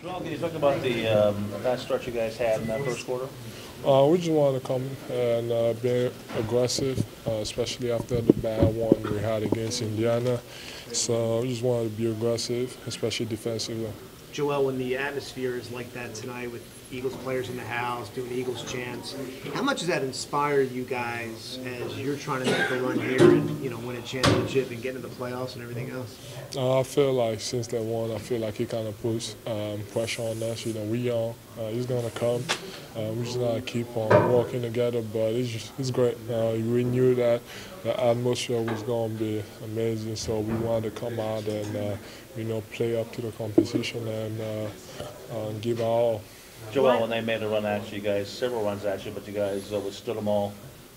Joel, can you talk about the that stretch you guys had in that first quarter? We just wanted to come and be aggressive, especially after the bad one we had against Indiana. So we just wanted to be aggressive, especially defensively. Joel, when the atmosphere is like that tonight with Eagles players in the house doing Eagles chants, how much does that inspire you guys as you're trying to make a run here and win a championship and get into the playoffs and everything else? I feel like since that one, I feel like he kind of puts pressure on us. We young, he's gonna come. We just gotta keep on working together. But it's great. We knew that the atmosphere was gonna be amazing, so we wanted to come out and play up to the competition and give our all. Joel, when they made a run at you guys, several runs at you, but you guys withstood them all.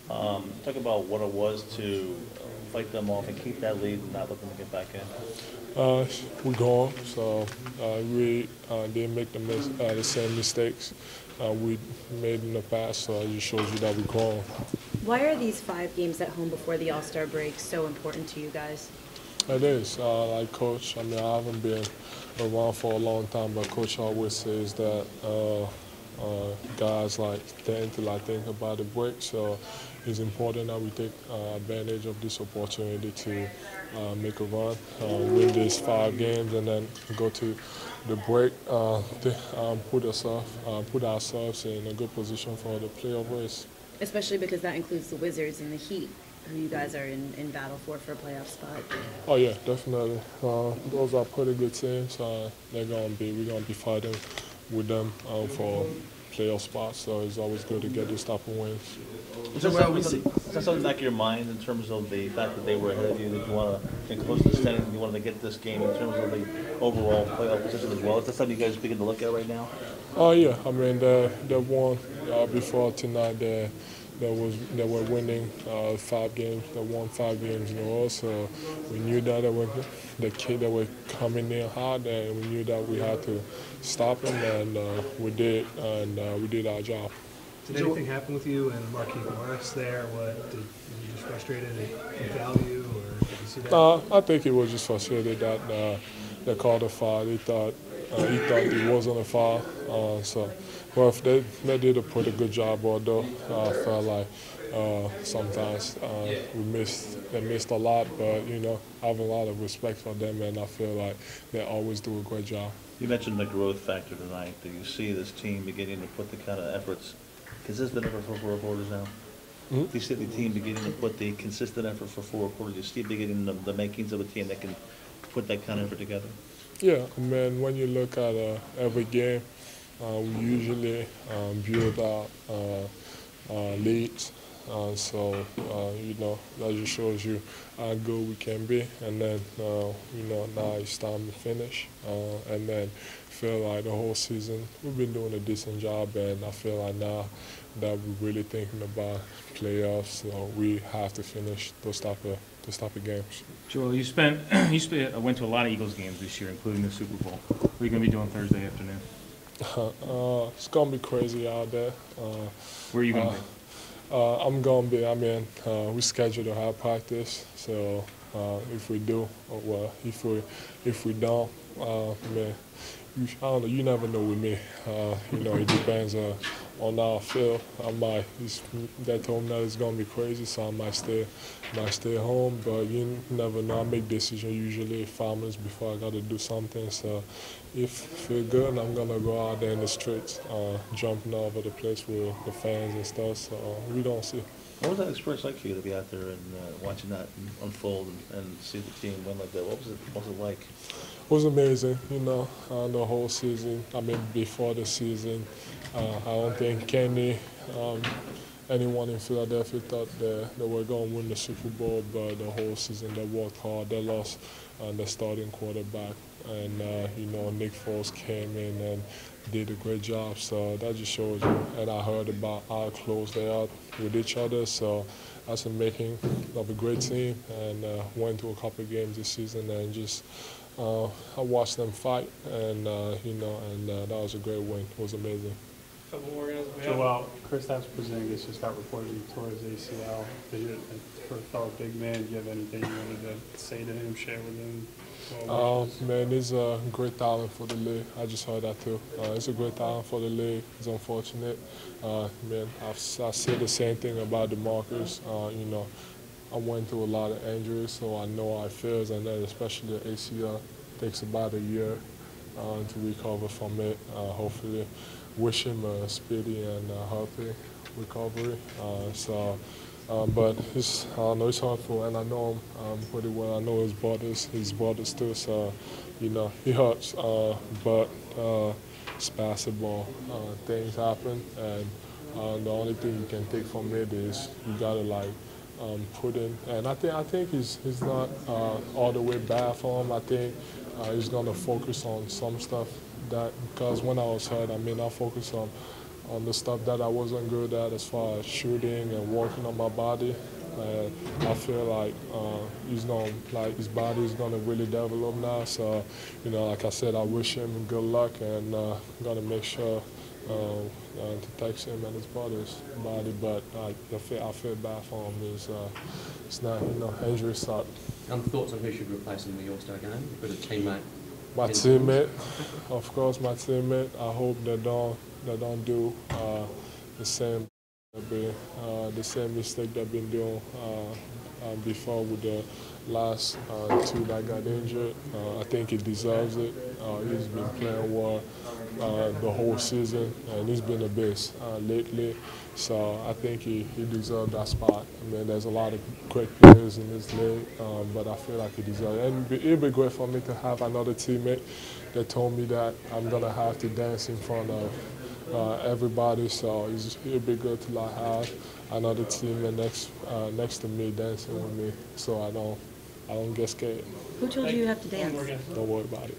Talk about what it was to fight them off and keep that lead and not let them get back in. We're gone, so we didn't make the same mistakes we made in the past. So it just shows you that we're gone. Why are these 5 games at home before the All-Star break so important to you guys? It is. Like Coach, I haven't been around for a long time, but Coach always says that guys tend to think about the break. So it's important that we take advantage of this opportunity to make a run, win these 5 games, and then go to the break, put ourselves in a good position for the playoff race. Especially because that includes the Wizards and the Heat, who you guys are in battle for a playoff spot. Oh yeah, definitely. Those are pretty good teams. We're gonna be fighting with them for playoff spots. So it's always good to get this type of wins. Is that something in the back of your mind in terms of the fact that they were ahead of you, that you want to get close to the standing, you wanted to get this game in terms of the overall playoff position as well? Is that something you guys begin to look at right now? Oh yeah, they won before tonight. They were winning 5 games. They won 5 games in a row. So we knew that they were coming in hard, and we knew that we had to stop them, and we did, and we did our job. Did anything happen with you and Marquise Morris there? Were you just frustrated at value, or did you see that? I think he was just frustrated that they called a foul. He thought it wasn't a foul. Well, they did a pretty good job, although I felt like sometimes they missed a lot. But I have a lot of respect for them, and I feel like they always do a great job. You mentioned the growth factor tonight. Do you see this team beginning to put the kind of efforts, consistent effort for 4 quarters now? Mm-hmm. Do you see the team beginning to put the consistent effort for 4 quarters? Do you see beginning the makings of a team that can put that kind of effort together? Yeah, when you look at every game, we usually build out leads. That just shows you how good we can be. And then, now it's time to finish. And then feel like the whole season we've been doing a decent job. And I feel like now that we're really thinking about playoffs, we have to finish those type of games. Joel, you went to a lot of Eagles games this year, including the Super Bowl. What are you going to be doing Thursday afternoon? It's gonna be crazy out there. Where are you going to be? I'm gonna be. We scheduled to have practice, so if we do, well, if we don't, I don't know. You never know with me. It depends on our field. They told me that it's gonna be crazy, so I might stay home. But you never know. I make decisions usually 5 minutes before I gotta do something. So if I feel good, I'm gonna go out there in the streets, jumping all over the place with the fans and stuff. So we don't see. What was that experience like for you to be out there and watching that unfold and see the team win like that? What was it like? It was amazing, the whole season. Before the season, I don't think anyone in Philadelphia thought they were going to win the Super Bowl, but the whole season they worked hard. They lost their starting quarterback, and Nick Foles came in and did a great job. So that just shows you. And I heard about how close they are with each other. So that's the making of a great team. And went to a couple of games this season and just. I watched them fight, and that was a great win. It was amazing. Couple more guys. Joel, Kristaps Porzingis just got reported he tore his ACL. For a fellow big man, do you have anything you wanted to say to him, share with him? Man, he's a great talent for the league. I just heard that too. He's a great talent for the league. It's unfortunate. Man, I say the same thing about the markers. You know, I went through a lot of injuries, so I know how it feels, and then especially the ACL takes about a year to recover from it. Hopefully, wish him a speedy and healthy recovery. But I don't know, it's hard for, and I know him pretty well. I know his brothers too. So, you know, he hurts. But it's basketball. Things happen, and the only thing you can take from it is you gotta like put in. And I think he's not all the way bad for him. I think he's gonna focus on some stuff because when I was hurt, I focused on the stuff that I wasn't good at as far as shooting and working on my body. And I feel like his body is gonna really develop now. So, you know, like I said, I wish him good luck, and gonna make sure to text him and his brother's body. But I feel bad for him. It's not, you know, injury suck. Thoughts on who should replace him in the All-Star game? You've got a teammate. My teammate, of course, my teammate. I hope they don't do the same mistake they've been doing before with the last two that got injured. I think he deserves it. He's been playing well the whole season, and he's been the best lately. So I think he deserves that spot. I mean, there's a lot of great players in this league, but I feel like he deserves it. And it'd be great for me to have another teammate that told me that I'm gonna have to dance in front of everybody. So it'd be good to like have another teammate next to me dancing with me, so I don't get scared. Who told you you have to dance? Don't worry about it.